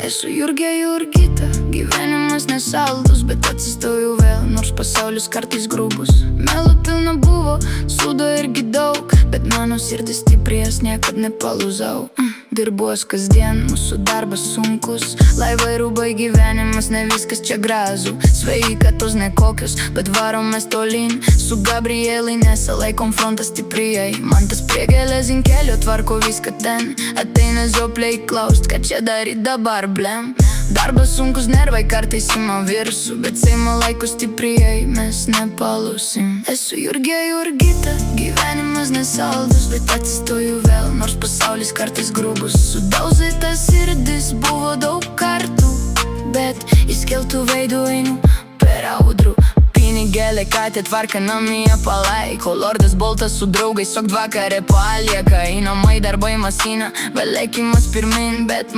Esu Jurgė Jurgytė, gyvenimas nesaldus, bet atsistoju vėl, nors pasaulis kartais grubus. Melo pilna buvo, sūdo irgi daug, bet mano širdis stiprės, niekad nepalūzau. Dirbuos kasdien, mūsų darbas sunkus, laivai rūbai gyvenimas, ne viskas čia gražu. Sveikatos nekokios, bet varomės tolyn, su Gabrielai nesalaikom frontą stiprijai. Man tas prie geležinkelio tvarko viską ten, ateina žiopliai klaust, ką čia daryt dabar, blem. Darbas sunkus, nervai kartais ima virsų, bet seimo laiko stiprijai mes nepalūsim. Esu Jurgė Jurgytė, gyvenimas nesaldus, bet atsistoju vėl, nors pasaulis kartais grubus. Sudaužytas širdis buvo daug kartų, bet įskeltų veidų einu per audrų. Pinigėlė katė tvarka namie palaiko, lordas boltas su draugais, sok vakare palieka. Einamai darbai masina, valėkimas pirmin, bet